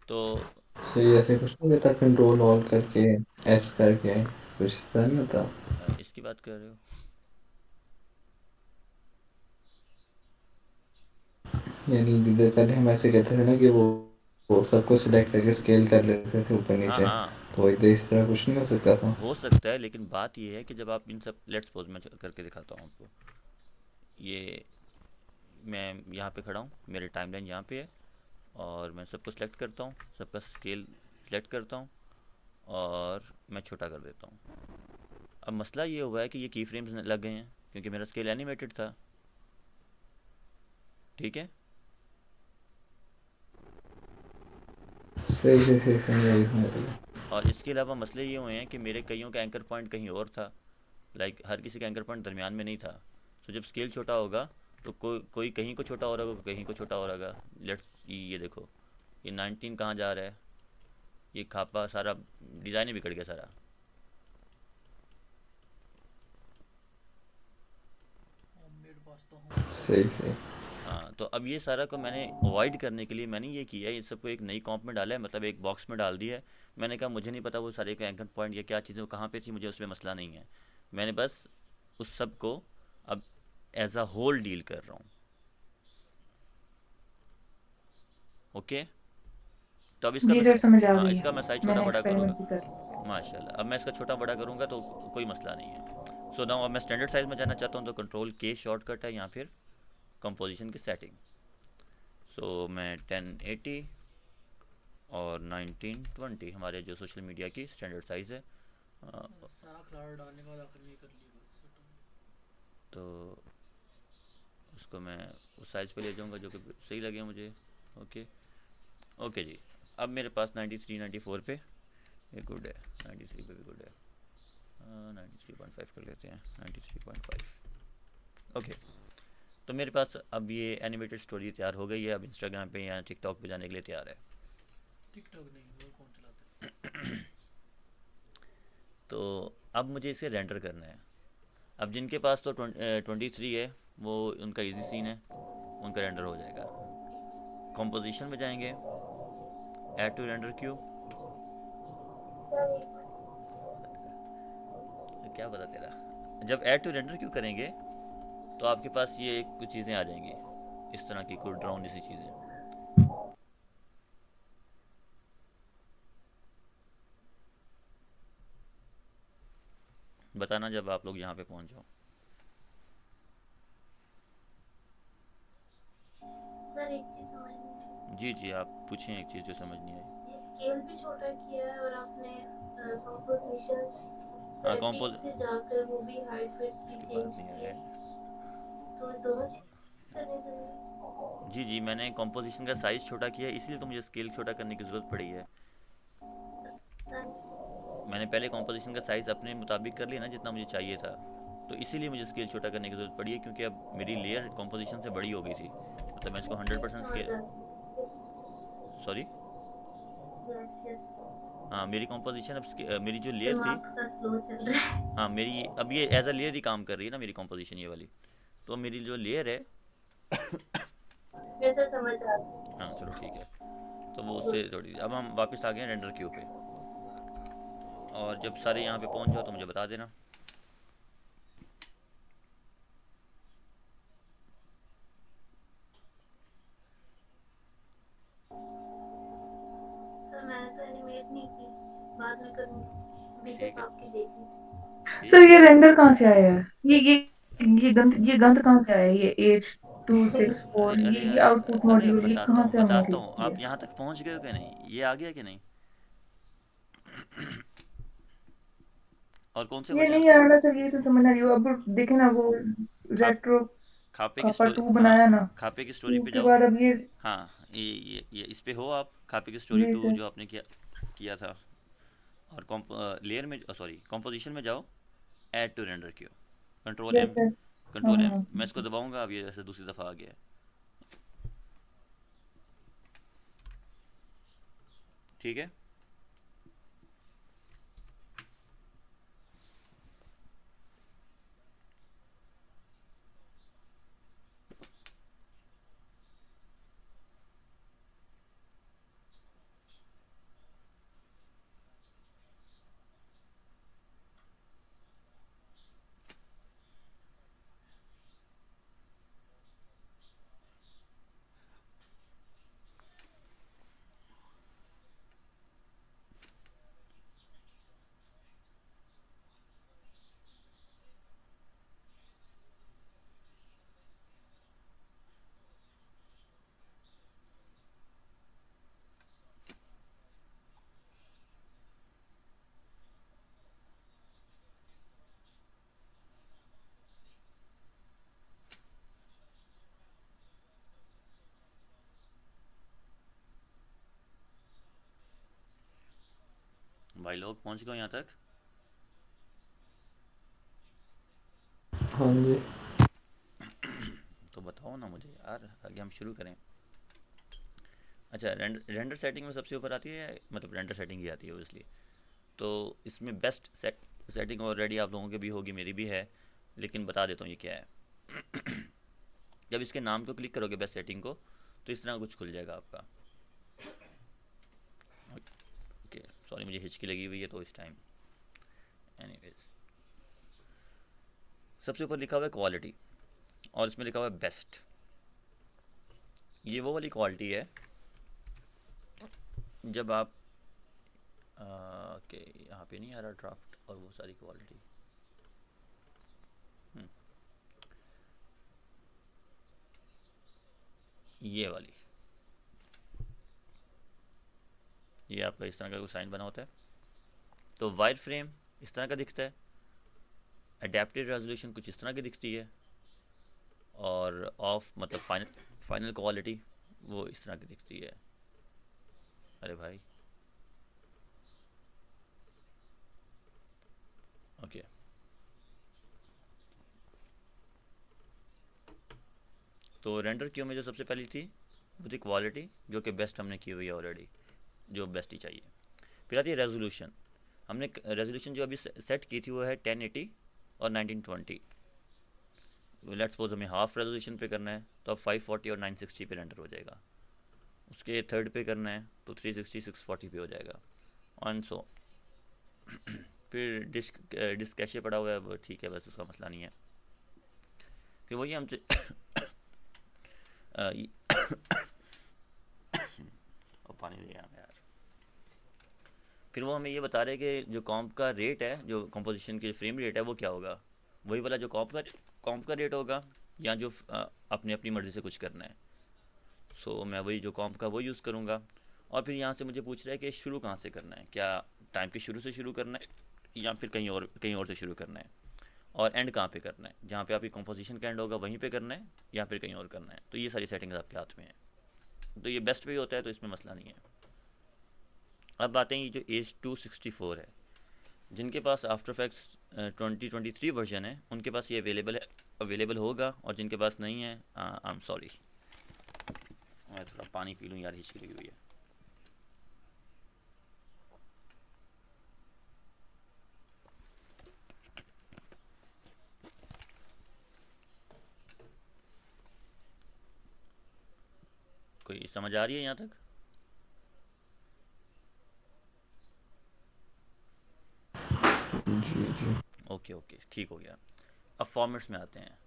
तो सही ऐसे कुछ नहीं होता, कंट्रोल ऑल करके एस करके कुछ ऐसा नहीं होता। इसकी बात कर रहे हो? यानी जिधर पहले हम ऐसे कहते थे ना कि वो सबको सिलेक्ट करके स्केल कर लेते थे ऊपर हाँ नीचे, हाँ, तो इधर इस तरह कुछ नहीं हो सकता था। हो सकता है, लेकिन बात ये है कि जब आप इन सब, लेट्स सपोज मैं करके दिखाता हूँ आपको। ये मैं यहाँ पे खड़ा हूँ, मेरे टाइमलाइन यहाँ पे है, और मैं सबको सिलेक्ट करता हूँ, सबका स्केल सिलेक्ट करता हूँ और मैं छोटा कर देता हूँ। अब मसला ये हुआ है कि ये की फ्रेम्स लग गए हैं क्योंकि मेरा स्केल एनिमेटेड था, ठीक है। सही सही सही समझ आई। और इसके अलावा मसले ये हुए हैं कि मेरे कईयों का एंकर पॉइंट कहीं और था, लाइक हर किसी का एंकर पॉइंट दरमियान में नहीं था। तो जब स्केल छोटा होगा तो कोई कहीं को छोटा हो रहा होगा, कहीं को छोटा हो रहा होगा। लेट्स ये देखो, ये 19 कहाँ जा रहा है, ये खापा सारा डिज़ाइन ही बिगड़ गया सारा। अब मेरे पास तो होम का सही सही। हाँ, तो अब ये सारा को मैंने अवॉइड करने के लिए मैंने ये किया है, इस सबको एक नई कॉम्प में डाला है, मतलब एक बॉक्स में डाल दिया है। मैंने कहा मुझे नहीं पता वो सारे का एंकर पॉइंट या क्या चीज़ें वो कहाँ पे थी, मुझे उसमें मसला नहीं है। मैंने बस उस सब को अब एज अ होल डील कर रहा हूँ। ओके, तो अब इसका जी मैं, सर समझ आ हाँ, गई। इसका मैं साइज छोटा मैंने बड़ा करूँगा। एक्सपेरिमेंट भी कर लिया। माशाल्लाह, अब मैं इसका छोटा बड़ा करूँगा तो कोई मसला नहीं है। सो नाउ अब मैं स्टैंडर्ड साइज में जाना चाहता हूँ तो कंट्रोल के शॉर्टकट है, या फिर कंपोजिशन की सेटिंग। सो मैं 1080 और 1920 हमारे जो सोशल मीडिया की स्टैंडर्ड साइज़ है। सारा क्लाउड डालने के बाद आखिर में ये कर लिया सेट हो गया। तो उसको मैं उस साइज़ पे ले जाऊंगा जो कि सही लगे मुझे। ओके ओके जी। अब मेरे पास 93 94 पे ये गुड है, 93 पे भी गुड है। 93.5 कर लेते हैं, 93.5। ओके, तो मेरे पास अब ये एनिमेटेड स्टोरी तैयार हो गई है। अब इंस्टाग्राम पे या टिकटॉक पे जाने के लिए तैयार है। टिकटॉक नहीं, वो कौन चलाता है? तो अब मुझे इसे रेंडर करना है। अब जिनके पास तो 23 है वो उनका इजी सीन है, उनका रेंडर हो जाएगा। कंपोजिशन में जाएंगे, add to render queue. Sir क्या पता तेरा, जब ऐड टू रेंडर क्यू करेंगे तो आपके पास ये कुछ चीज़ें आ जाएंगी, इस तरह की कोई ड्रोन जैसी चीज़ें। बताना जब आप लोग यहाँ पे पहुँच जाओ। एक चीज समझ नहीं आई। जी जी, आप पूछें एक चीज़ जो समझ नहीं आई। ये स्केल भी छोटा किया है और आपने कंपोजिशन हाँ सेटिंग कंपोज, पे जाकर वो भी हाइट फिट की इसके बाद चेंज नहीं की आया है, है। तो ये दोनों चीज करनी जरूरी जी जी, मैंने कंपोजिशन का साइज़ छोटा किया है, इसीलिए तो मुझे स्केल छोटा करने की ज़रूरत पड़ी है। है। मैंने पहले कंपोजिशन का साइज़ अपने मुताबिक कर लिया ना, जितना मुझे चाहिए था, तो इसीलिए मुझे स्केल छोटा करने की ज़रूरत पड़ी है, क्योंकि अब मेरी लेयर कंपोजिशन से बड़ी हो गई थी। मतलब मैं इसको 100% समझ स्केल, रहा सॉरी, यस यस। हाँ मेरी कंपोजिशन अब मेरी जो लेयर थी, दिमाग का स्लो चल रहा है। हाँ मेरी अब ये एज अ लेयर ही काम कर रही है ना मेरी कंपोजिशन ये वाली। तो मेरी जो लेयर है, वैसे समझ रहा हाँ चलो ठीक है, तो वो था। उससे थोड़ी, अब हम वापस आ गए हैं रेंडर क्यू पे। और जब सारे यहाँ पे पहुँच जाओ तो मुझे बता देना। सर मैंने तो एनिमेट नहीं की, बाद में करूँगी। अभी ठीक तक है, आपकी देखी। ठीक सर है। ये रेंडर कहाँ से आया है? ये गंध कहाँ से आया है? ये अरे H264 अरे ये अरे आउटपुट अरे मॉड्यूल ये कहाँ से हमने बताता क्लिक हूँ, किया? आप यहाँ तक पहुँच गए हो कि नहीं, ये आ गया कि नहीं, और कौन से ये वर्जन। नहीं आ रहा सर, ये तो समझ नहीं रही हूँ। अब देखे ना वो खा रेट्रो खापे की कापा स्टोरी, 2 हाँ बनाया ना, खापे की स्टोरी 2 पे के जाओ। बाद अब ये। हाँ ये इस पे हो आप, खापे की स्टोरी जी 2 सर। जो आपने किया किया था। और लेयर में, सॉरी कंपोजिशन में जाओ, add to render queue, control yes M, sir. हाँ कंट्रोल हाँ एम। मैं इसको हाँ। दबाऊंगा, अब ये जैसे दूसरी दफ़ा आ गया है। ठीक है, भाई लोग पहुँच गए यहाँ तक। हाँ जी। तो बताओ ना मुझे यार, आगे हम शुरू करें। अच्छा, रेंडर सेटिंग में सबसे ऊपर आती है, मतलब रेंडर सेटिंग ही आती है ओबियसली। तो इसमें बेस्ट सेटिंग ऑलरेडी आप लोगों की भी होगी, मेरी भी है, लेकिन बता देता हूँ ये क्या है। जब इसके नाम को क्लिक करोगे बेस्ट सेटिंग को, तो इस तरह कुछ खुल जाएगा आपका। ओके सॉरी, मुझे हिचकी लगी हुई है तो इस टाइम, एनीवेज। सबसे ऊपर लिखा हुआ है क्वालिटी, और इसमें लिखा हुआ है बेस्ट। ये वो वाली क्वालिटी है जब आप के यहाँ पे नहीं आ रहा ड्राफ्ट और वो सारी क्वालिटी। ये वाली, ये आपका इस तरह का कोई साइन बना होता है। तो वायर फ्रेम इस तरह का दिखता है, अडेप्टिव रेजोल्यूशन कुछ इस तरह की दिखती है, और ऑफ मतलब फाइनल क्वालिटी वो इस तरह की दिखती है। अरे भाई ओके, तो रेंडर क्यू में जो सबसे पहली थी वो थी क्वालिटी, जो कि बेस्ट हमने की हुई है ऑलरेडी, जो बेस्ट ही चाहिए। फिर आती है रेजोल्यूशन। हमने रेजोल्यूशन जो अभी सेट की थी वो है 1080 और 1920। लेट्स सपोज हमें हाफ रेजोल्यूशन पे करना है तो अब 540 और 960 पे रेंडर हो जाएगा। उसके थर्ड पे करना है तो 360 640 पे हो जाएगा, ऑन सो। फिर डिस्क कैशे पड़ा हुआ है वो ठीक है, बस उसका मसला नहीं है। फिर वही हम और पानी दे यार। फिर वो हमें ये बता रहे हैं कि जो कॉम्प का रेट है, जो कंपोजिशन की फ्रेम रेट है वो क्या होगा, वही वाला जो कॉम्प का रेट होगा, या जो अपने अपनी मर्ज़ी से कुछ करना है। सो मैं वही जो कॉम्प का वो यूज़ करूँगा। और फिर यहाँ से मुझे पूछ रहा है कि शुरू कहाँ से करना है, क्या टाइम के शुरू से शुरू करना है या फिर कहीं और से शुरू करना है, और एंड कहाँ पे करना है, जहाँ पे आपकी कंपोजिशन का एंड होगा वहीं पे करना है या फिर कहीं और करना है। तो ये सारी सेटिंग्स आपके हाथ में है, तो ये बेस्ट भी होता है, तो इसमें मसला नहीं है। अब बातें ये जो H264 है, जिनके पास आफ्टर इफेक्ट्स 2023 वर्जन है उनके पास ये अवेलेबल होगा, और जिनके पास नहीं है आई एम सॉरी। मैं थोड़ा पानी पी लूँ यार, हिचकी लगी हुई है। कोई समझ आ रही है यहाँ तक? जी जी। ओके ओके, ठीक हो गया। अब फॉर्मेट्स में आते हैं।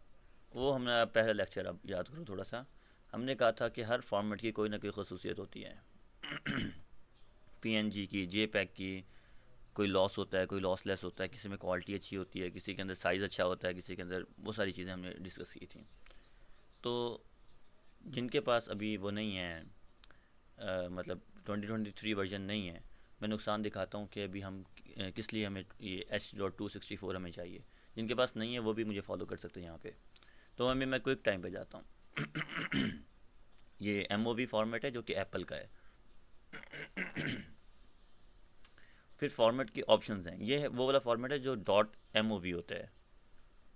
वो हमने पहला लेक्चर अब याद करो थोड़ा सा। हमने कहा था कि हर फॉर्मेट की कोई ना कोई खसूसियत होती है। पीएनजी की, जेपैग की, कोई लॉस होता है, कोई लॉसलेस होता है, किसी में क्वालिटी अच्छी होती है, किसी के अंदर साइज़ अच्छा होता है, किसी के अंदर वो सारी चीज़ें हमने डिस्कस की थी। तो जिनके पास अभी वो नहीं है, मतलब 2023 वर्जन नहीं है, मैं नुकसान दिखाता हूँ कि अभी हम किस लिए हमें ये H.264 हमें चाहिए। जिनके पास नहीं है वो भी मुझे फॉलो कर सकते हैं यहाँ पे। तो हमें मैं क्विक टाइम पे जाता हूँ। ये MOV फॉर्मेट है जो कि एप्पल का है। फिर फॉर्मेट की ऑप्शंस हैं, ये है वो वाला फॉर्मेट है जो .MOV होता है।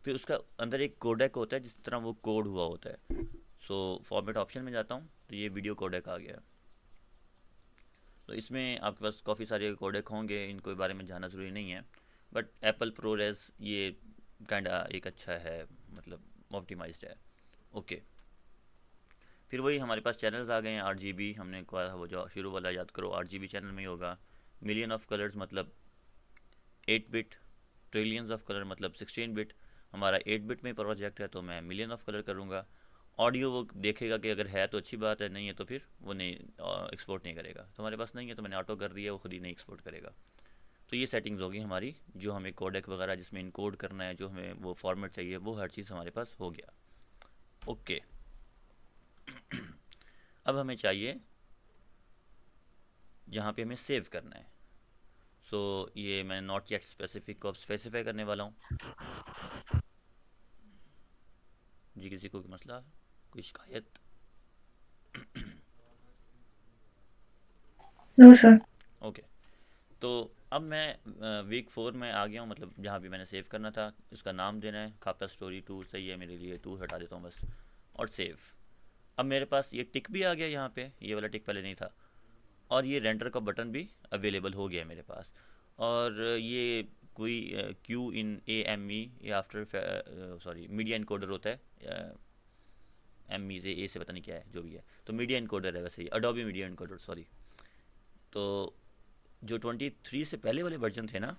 फिर उसका अंदर एक कोडेक होता है जिस तरह वो कोड हुआ होता है। सो फॉर्मेट ऑप्शन में जाता हूँ तो ये वीडियो कोडेक आ गया। तो इसमें आपके पास काफ़ी सारे कोडेक होंगे, इनको बारे में जानना ज़रूरी नहीं है, बट एप्पल प्रोरेस ये काइंडा एक अच्छा है, मतलब ऑप्टिमाइज्ड है। ओके, फिर वही हमारे पास चैनल्स आ गए हैं। RGB हमने कहा वो जो शुरू वाला याद करो, RGB चैनल में ही होगा। मिलियन ऑफ कलर्स मतलब 8 बिट, ट्रिलियंस ऑफ कलर मतलब 16 बिट। हमारा 8 बिट में प्रोजेक्ट है तो मैं मिलियन ऑफ कलर करूँगा। ऑडियो वो देखेगा कि अगर है तो अच्छी बात है, नहीं है तो फिर वो नहीं एक्सपोर्ट नहीं करेगा। तो हमारे पास नहीं है तो मैंने ऑटो कर दिया, वो खुद ही नहीं एक्सपोर्ट करेगा। तो ये सेटिंग्स होगी हमारी, जो हमें कोडेक वगैरह जिसमें इनकोड करना है, जो हमें वो फॉर्मेट चाहिए, वो हर चीज़ हमारे पास हो गया। ओके, अब हमें चाहिए जहाँ पे हमें सेव करना है। सो ये मैं नॉट येट स्पेसिफिक को अब स्पेसिफाई करने वाला हूँ। जी किसी को कोई मसला, कोई शिकायत? No sir. ओके, तो अब मैं वीक 4 में आ गया हूँ, मतलब जहाँ भी मैंने सेव करना था। इसका नाम देना है खापा स्टोरी 2, सही है मेरे लिए, 2 हटा देता हूँ बस, और सेव। अब मेरे पास ये टिक भी आ गया यहाँ पे, ये वाला टिक पहले नहीं था, और ये रेंडर का बटन भी अवेलेबल हो गया है मेरे पास। और ये कोई QIN AME या आफ्टर सॉरी मीडिया इनकोडर होता है, ME से A से पता नहीं क्या है, जो भी है, तो मीडिया इनकोडर है वैसे ही, अडोबी मीडिया इनकोडर सॉरी। तो जो 23 से पहले वाले वर्जन थे ना,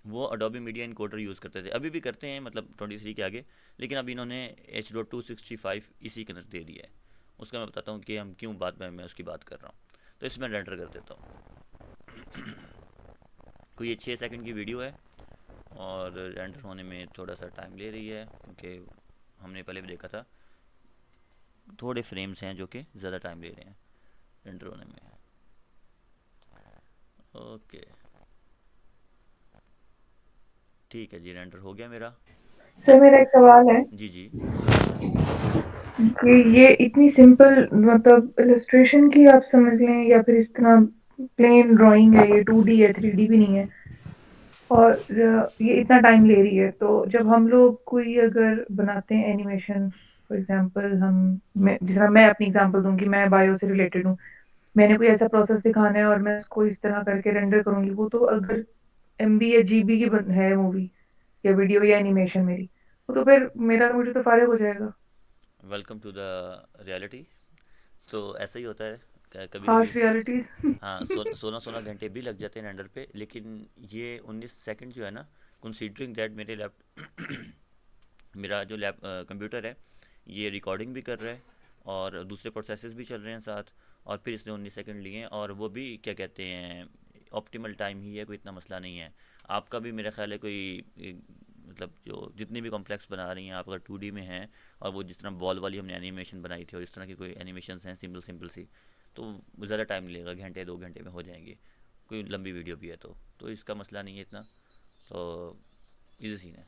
वो अडोबी मीडिया इनकोडर यूज़ करते थे, अभी भी करते हैं, मतलब 23 के आगे। लेकिन अभी इन्होंने H.265 इसी के अंदर दे दिया है। उसका मैं बताता हूँ कि हम क्यों मैं उसकी बात कर रहा हूँ। तो इसमें रेंडर कर देता हूँ। कोई ये 6 सेकंड की वीडियो है, और रेंडर होने में थोड़ा सा टाइम ले रही है, क्योंकि हमने पहले भी देखा था थोड़े फ्रेम्स हैं जो कि ज़्यादा टाइम ले रहे हैं रेंडर होने में। ओके ठीक है जी, रेंडर हो गया मेरा। सर मेरा एक सवाल है जी जी। कि ये इतनी सिंपल मतलब इलस्ट्रेशन की आप समझ लें या फिर इस तरह प्लेन ड्राइंग है, ये 2D है, 3D भी नहीं है और ये इतना टाइम ले रही है, तो जब हम लोग कोई अगर बनाते हैं एनिमेशन, फॉर एग्जांपल जिस तरह मैं अपनी एग्जांपल दूं कि मैं बायो से रिलेटेड हूँ, मैंने कोई ऐसा प्रोसेस दिखाना है और मैं उसको इस तरह करके रेंडर करूंगी, वो तो अगर MB या GB की है मूवी या वीडियो या एनिमेशन मेरी, वो तो फिर मेरा मुझे तो फारिग हो जाएगा। Welcome to the reality. तो ऐसा ही होता है कभी कभी। Harsh realities. हाँ, 16 घंटे भी लग जाते हैं रेंडर पे, लेकिन ये 19 सेकंड जो है ना, कंसीडरिंग दैट मेरे मेरा जो कंप्यूटर है ये रिकॉर्डिंग भी कर रहा है और दूसरे प्रोसेसेस भी चल रहे हैं साथ, और फिर इसने 19 सेकंड लिए हैं, और वो भी क्या कहते हैं ऑप्टिमल टाइम ही है, कोई इतना मसला नहीं है। आपका भी मेरा ख्याल है कोई मतलब जो जितनी भी कॉम्प्लेक्स बना रही हैं आप, अगर 2D में हैं, और वो जिस तरह बॉल वाली हमने एनिमेशन बनाई थी और इस तरह की कोई एनिमेशंस हैं सिंपल सिंपल सी, तो ज़्यादा टाइम लगेगा, घंटे 2 घंटे में हो जाएंगी। कोई लंबी वीडियो भी है तो इसका मसला नहीं है इतना, तो इजी सीन है।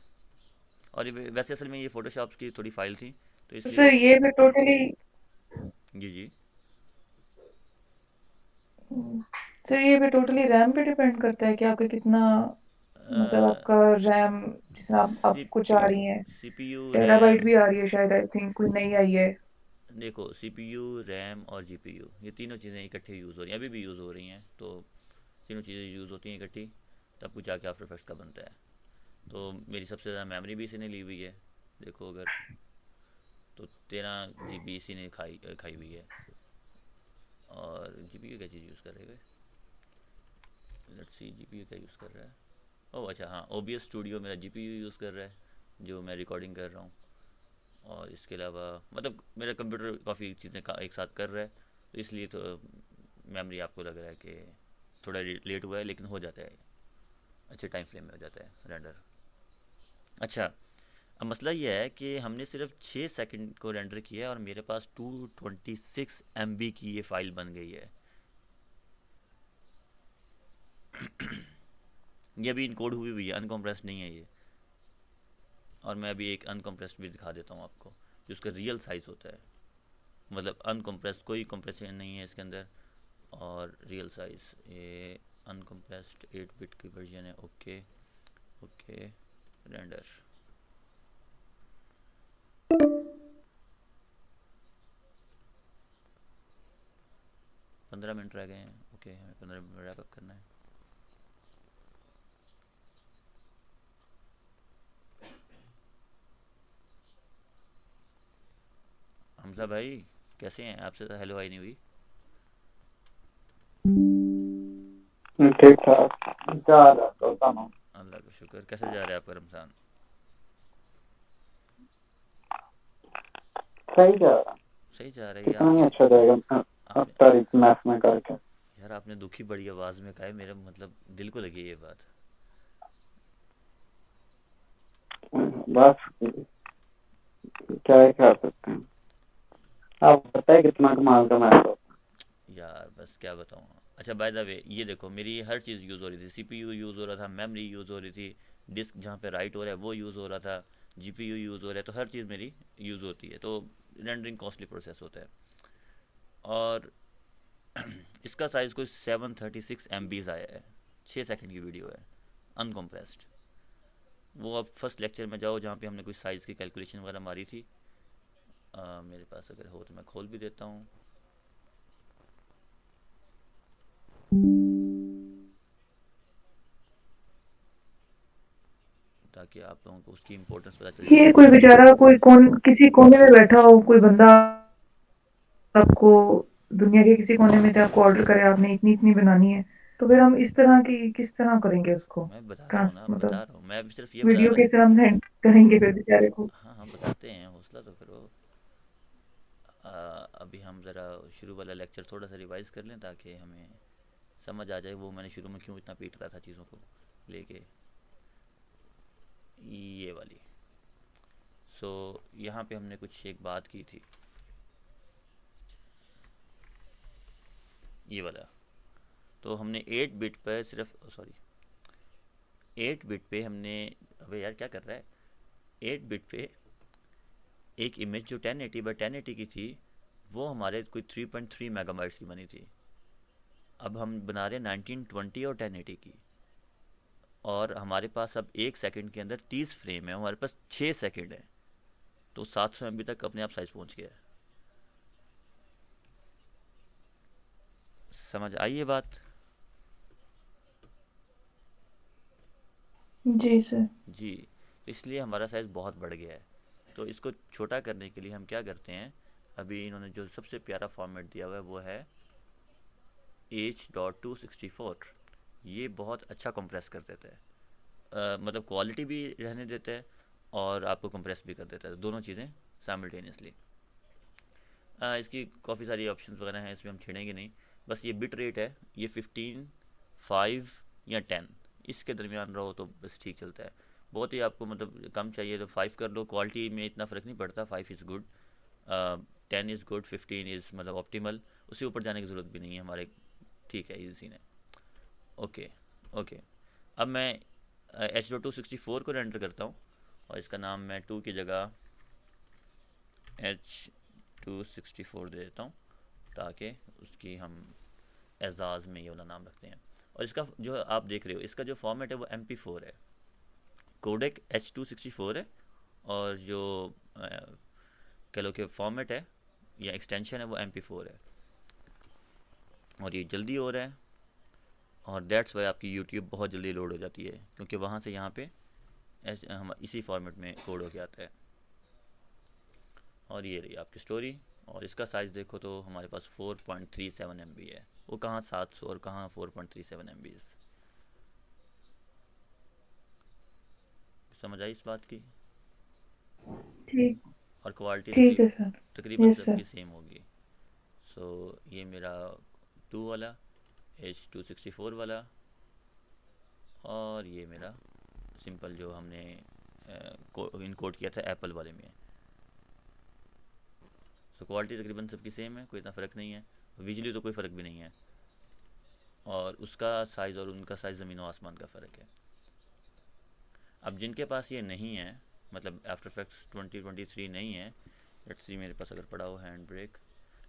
और ये वैसे असल में ये फ़ोटोशॉप की थोड़ी फाइल थी, तो इसलिए सर वो। ये भी टोटली जी जी। सर ये भी टोटली रैम पे डिपेंड करता है कि आपका कितना मतलब आपका रैम, जिस आप सी कुछ पी आ रही है, C P U terabyte RAM. भी आ रही है शायद, आई थिंक कोई नई आई है। देखो, CPU रैम और GPU ये तीनों चीज़ें इकट्ठे यूज़ हो रही हैं, अभी भी यूज़ हो रही हैं, तो तीनों चीज़ें यूज़ होती हैं इकट्ठी, तब कुछ जाके आफ्टर इफेक्ट्स का बनता है। तो मेरी सबसे ज़्यादा मेमोरी भी इसी ने ली हुई है, देखो अगर, तो 13 GB इसी ने खाई खाई हुई है। और GPU क्या चीज़ यूज़ कर रहे हैं? लेट्स सी, GPU क्या यूज़ कर रहा है। ओह अच्छा, हाँ, OBS स्टूडियो मेरा GPU यूज़ कर रहा है जो मैं रिकॉर्डिंग कर रहा हूँ। और इसके अलावा मतलब मेरा कंप्यूटर काफ़ी चीज़ें एक साथ कर रहा है, तो इसलिए तो मेमोरी आपको लग रहा है कि थोड़ा लेट हुआ है, लेकिन हो जाता है, अच्छे टाइम फ्रेम में हो जाता है रेंडर। अच्छा, अब मसला ये है कि हमने सिर्फ 6 सेकंड को रेंडर किया है और मेरे पास 226 MB की ये फ़ाइल बन गई है। ये अभी इनकोड हुई हुई है, अनकम्प्रेस्ड नहीं है ये। और मैं अभी एक अनकम्प्रेस्ड भी दिखा देता हूँ आपको, जो उसका रियल साइज़ होता है, मतलब अनकम्प्रेस्ड, कोई कंप्रेशन नहीं है इसके अंदर, और रियल साइज़ ये अनकम्प्रेस्ड 8 बिट की वर्जन है। Okay okay, render. 15 मिनट रह गए हैं। ओके, हमें 15 मिनट में रैप अप करना है। हमजा भाई, कैसे हैं? आपसे तो हेलो आई नहीं हुई। ठीक ठाक जा रहा तो तमाम अल्लाह का शुक्र। कैसे जा रहा है आपका रमज़ान? सही जा रहा। सही जा रही है कितना ही आपकी। अच्छा जाएगा आपने अफ्तारी मैथ में करके। यार, आपने दुखी बड़ी आवाज़ में कहा है, मेरा मतलब दिल को लगी ये बात। बस क्या ही कर सकते हैं। आप बताए कितना कमाल का मैथ होता यार बस क्या बताऊँ। अच्छा, बाय द वे ये देखो, मेरी हर चीज़ यूज़ हो रही थी, CPU यूज़ हो रहा था, मेमोरी यूज़ हो रही थी, डिस्क जहाँ पे राइट हो रहा है वो यूज़ हो रहा था, GPU यूज़ हो रहा है, तो हर चीज़ मेरी यूज़ होती है, तो रेंडरिंग कॉस्टली प्रोसेस होता है। और इसका साइज़ कोई 736 MB आया है, 6 सेकंड की वीडियो है, अनकम्प्रेस्ड। वो अब फर्स्ट लेक्चर में जाओ जहाँ पे हमने कोई साइज़ की कैलकुलेशन वगैरह मारी थी। मेरे पास अगर हो तो मैं खोल भी देता हूँ, ताकि आप लोगों को उसकी इम्पोर्टेंस पता चल जाए। ये कोई बेचारा कोई किसी कोने में बैठा हो कोई बंदा, आपको दुनिया के किसी कोने में से आपको ऑर्डर करे, आपने इतनी इतनी बनानी है, तो फिर हम इस तरह की किस तरह करेंगे उसको मैं बता रहा हूँ ट्रांस ना, बता मतलब रहा हूँ, मैं अभी सिर्फ ये बता वीडियो रहा किस तरह हम सेंड करेंगे फिर बेचारे को। हाँ हाँ, बताते हैं, हौसला तो करो। अभी हम ज़रा शुरू वाला लेक्चर थोड़ा सा रिवाइज़ कर लें, ताकि हमें समझ आ जाए वो मैंने शुरू में क्यों इतना पीट रहा था चीज़ों को लेके, ये वाली। सो यहाँ पे हमने कुछ एक बात की थी ये वाला। तो हमने 8 बिट पर सिर्फ, सॉरी 8 बिट पे हमने, अबे यार क्या कर रहा है, 8 बिट पे एक इमेज जो 1080 बाई 1080 की थी वो हमारे कोई 3.3 मेगाबाइट्स की बनी थी। अब हम बना रहे हैं 1920 और 1080 की, और हमारे पास अब 1 सेकंड के अंदर 30 फ्रेम है, हमारे पास 6 सेकंड है, तो 700 MB तक अपने आप साइज़ पहुंच गया है। समझ आई ये बात? जी सर। जी, तो इसलिए हमारा साइज़ बहुत बढ़ गया है। तो इसको छोटा करने के लिए हम क्या करते हैं, अभी इन्होंने जो सबसे प्यारा फॉर्मेट दिया हुआ है वो है H.264। ये बहुत अच्छा कंप्रेस कर देता है, मतलब क्वालिटी भी रहने देता है और आपको कंप्रेस भी कर देता है, दोनों चीज़ें साइमल्टेनियसली। इसकी काफ़ी सारी ऑप्शंस वगैरह हैं, इसमें हम छेड़ेंगे नहीं। बस ये बिट रेट है, ये 15, 5 या 10 इसके दरमियान रहो तो बस ठीक चलता है। बहुत ही आपको मतलब कम चाहिए तो 5 कर लो, क्वालिटी में इतना फ़र्क नहीं पड़ता। 5 is good, 10 is good, 15 is मतलब ऑप्टिमल, उससे ऊपर जाने की ज़रूरत भी नहीं है हमारे। ठीक है, इजी सीन है। ओके ओके, अब मैं H.264 को रेंडर करता हूँ, और इसका नाम मैं 2 की जगह H.264 दे देता हूँ, ताकि उसकी हम एजाज़ में ये वाला नाम रखते हैं। और इसका जो आप देख रहे हो, इसका जो फॉर्मेट है वो MP4 है, कोडेक H.264 है, और जो कह लो कि फॉर्मेट है या एक्सटेंशन है वो MP4 है, और ये जल्दी हो रहा है, और दैट्स वाई आपकी यूट्यूब बहुत जल्दी लोड हो जाती है, क्योंकि वहाँ से यहाँ पे हम इसी फॉर्मेट में कोड हो के आता है। और ये रही आपकी स्टोरी, और इसका साइज़ देखो तो हमारे पास 4.37 MB है। वो कहाँ 700 और कहाँ 4.37 MB। समझ आई इस बात की? ठीक। और क्वालिटी ठीक है सर। तकरीबन यस सर। सबकी सेम होगी। सो ये मेरा 2 वाला, H.264 वाला, और ये मेरा सिंपल जो हमने इनकोड किया था एप्पल वाले में। तो क्वालिटी तकरीबन सबकी सेम है, कोई इतना फ़र्क नहीं है। विजुअली तो कोई फ़र्क भी नहीं है, और उसका साइज़ और उनका साइज़ ज़मीन और आसमान का फ़र्क है। अब जिनके पास ये नहीं है, मतलब आफ्टर इफेक्ट्स 2023 नहीं है, लेट्स सी मेरे पास अगर पड़ा हो हैंड ब्रेक,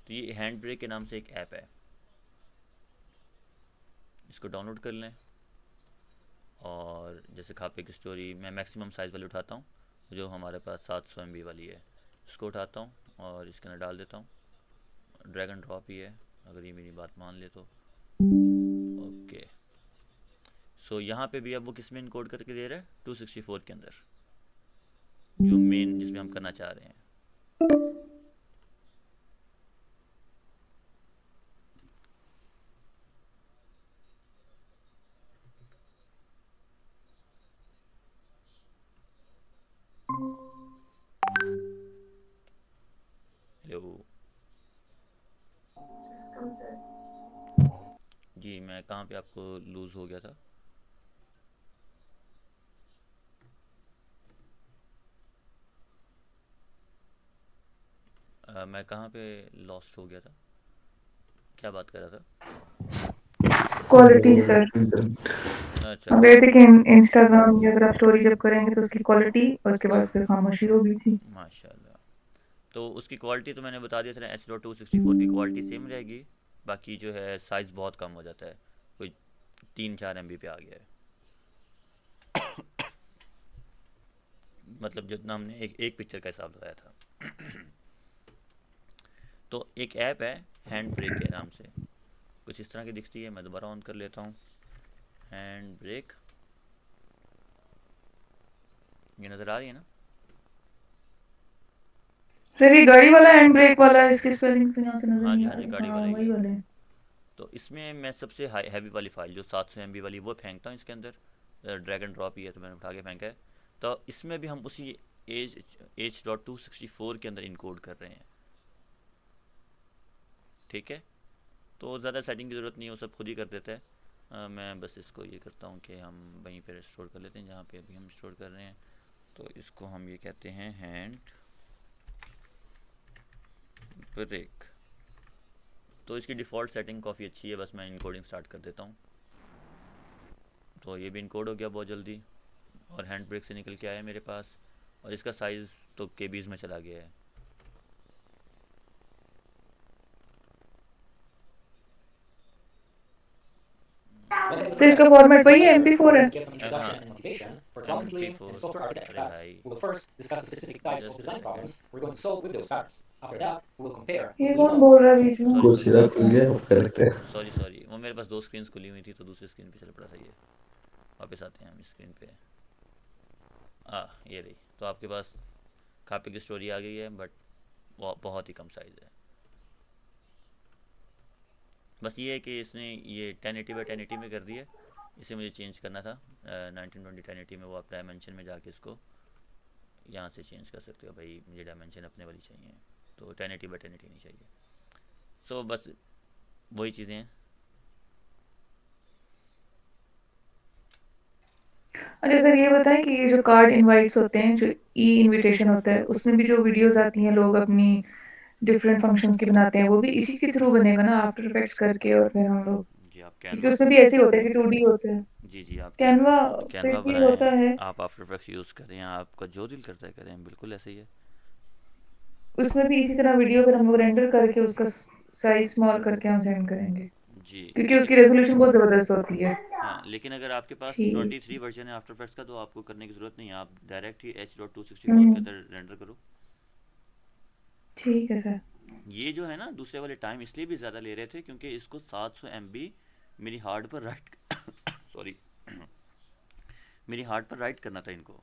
तो ये हैंड ब्रेक के नाम से एक ऐप है, इसको डाउनलोड कर लें। और जैसे खापे की स्टोरी मैं मैक्सिमम साइज़ वाली उठाता हूँ, जो हमारे पास 700 MB वाली है, इसको उठाता हूँ और इसके अंदर डाल देता हूँ। ड्रैग एंड ड्रॉप ही है, अगर ये मेरी बात मान ले तो। ओके, सो यहाँ पे भी अब वो किस में इनकोड करके दे रहा है, 264 के अंदर, जो मेन जिसमें हम करना चाह रहे हैं। हेलो हम सर। जी, मैं कहाँ पे आपको लूज़ हो गया था? मैं कहाँ पे लॉस्ट हो गया था, क्या बात कर रहा था? Quality sir. अच्छा अब ये देखिए इंस्टाग्राम में अगर आप स्टोरी जब करेंगे तो उसकी क्वालिटी, और उसके बाद फिर खामोशी होगी थी। माशाल्लाह। तो उसकी क्वालिटी तो मैंने बता दिया था ना, H.264 की क्वालिटी सेम रहेगी, बाकी जो है साइज़ बहुत कम हो जाता है, कोई 3-4 MB पे आ गया है। मतलब जितना हमने एक पिक्चर का हिसाब लगाया था। तो एक ऐप है हैंड ब्रेक के नाम से, कुछ इस तरह की दिखती है। मैं दोबारा ऑन कर लेता हूँ, हैंड ब्रेक, ये नज़र आ रही है ना? सर ये गाड़ी वाला हैंड ब्रेक वाला, इसकी स्पेलिंग से यहाँ से नजर हाँ जी नहीं हाँ आ जी, रही। गाड़ी हाँ वाला ही वही है। वाले हैं। तो इसमें मैं सबसे हाई हैवी वाली फ़ाइल जो 700 MB वाली वो फेंकता हूँ इसके अंदर। ड्रैग एंड ड्रॉप ही है तो मैंने उठा के फेंका है। तो इसमें भी हम उसी H.264 के अंदर इनकोड कर रहे हैं। ठीक है, तो ज़्यादा सेटिंग की ज़रूरत नहीं है, वो सब खुद ही कर देता है। मैं बस इसको ये करता हूँ कि हम वहीं पर स्टोर कर लेते हैं जहाँ पे अभी हम स्टोर कर रहे हैं। तो इसको हम ये कहते हैं हैंड ब्रेक। तो इसकी डिफ़ॉल्ट सेटिंग काफ़ी अच्छी है, बस मैं इनकोडिंग स्टार्ट कर देता हूँ। तो ये भी इनकोड हो गया बहुत जल्दी, और हैंड ब्रेक से निकल के आया मेरे पास, और इसका साइज़ तो केबीज़ में चला गया है। तो इसका फॉर्मेट वही है, MP4 है। हाँ, MP4। अरे भाई ये कौन बोल रहा है बीच में? सॉरी कुर्सी सॉरी रख खुल गया, वो करते हैं। सॉरी सॉरी, वो मेरे पास दो स्क्रीन्स खुली हुई थी तो दूसरी स्क्रीन पे चल पड़ा था ये। वापस आते हैं हम इस स्क्रीन पे। ये रही। तो आपके पास काफ़ी की स्टोरी आ गई है, बट वो बहुत ही कम साइज़ है। बस ये है कि इसने ये 1080x1080 में कर दिया। इसे मुझे चेंज करना था 1920 1080 में। वो आप डायमेंशन में जाके इसको यहाँ से चेंज कर सकते हो। भाई मुझे डायमेंशन अपने वाली चाहिए, तो 1080x1080 नहीं चाहिए। सो बस वही चीज़ें हैं। अच्छा सर, ये बताएं कि ये जो कार्ड इनवाइट्स होते हैं, जो ई इनविटेशन होता है, उसमें भी जो वीडियोस आती हैं, लोग अपनी डिफरेंट फंक्शंस की बनाते हैं, वो भी इसी के थ्रू बनेगा ना, आफ्टर इफेक्ट्स करके, और फिर हम लोग, जी आप क्योंकि कैनवा, उसमें भी ऐसे होता है कि 2D होता है। जी आप कैनवा पे कैनवा भी बनाएं, होता है। आप आफ्टर इफेक्ट्स यूज़ करें, आपका जो दिल करता है करें, बिल्कुल ऐसे ही है। उसमें भी इसी तरह वीडियो फिर हम लोग रेंडर करके उसका साइज स्मॉल करके हम सेंड करेंगे, जी क्योंकि लेकिन उसकी रेजोल्यूशन बहुत ज़बरदस्त होती है। हाँ, लेकिन अगर आपके पास ठीक। 23 वर्जन है आफ्टर इफेक्ट्स का, तो आपको करने की ज़रूरत नहीं है। आप डायरेक्ट ही H.264 के हम्म, अंदर रेंडर करो। ठीक है सर। ये जो है ना, दूसरे वाले टाइम इसलिए भी ज़्यादा ले रहे थे क्योंकि इसको 700 MB मेरी हार्ड पर राइट सॉरी मेरी हार्ड पर राइट करना था इनको।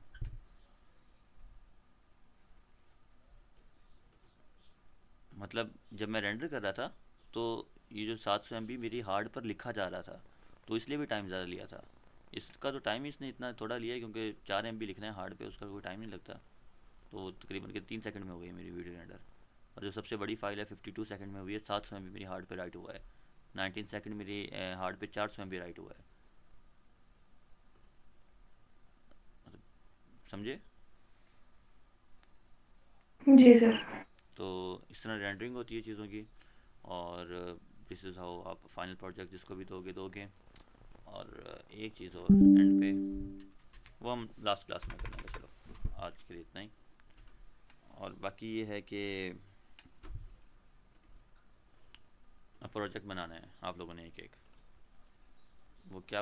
मतलब जब मैं रेंडर कर रहा था, तो ये जो 700 MB मेरी हार्ड पर लिखा जा रहा था, तो इसलिए भी टाइम ज़्यादा लिया था। इसका तो टाइम इसने इतना थोड़ा लिया है क्योंकि 4 MB लिखना है हार्ड पे, उसका कोई टाइम नहीं लगता। तो तकरीबन के 3 सेकंड में हो गई मेरी वीडियो रेंडर। और जो सबसे बड़ी फाइल है 52 सेकंड में हुई है। 700 MB मेरी हार्ड पे राइट हुआ है। 19 सेकंड मेरी हार्ड पे 400 MB राइट हुआ है। मतलब समझे? जी सर। तो इस तरह रेंडरिंग होती है चीज़ों की। और दिस इज़ हाउ आप फाइनल प्रोजेक्ट जिसको भी दोगे। और एक चीज़ और एंड पे, वो हम लास्ट क्लास में कर लेंगे। चलो आज के लिए इतना ही। और बाकी ये है कि प्रोजेक्ट बनाना है आप लोगों ने एक एक। वो क्या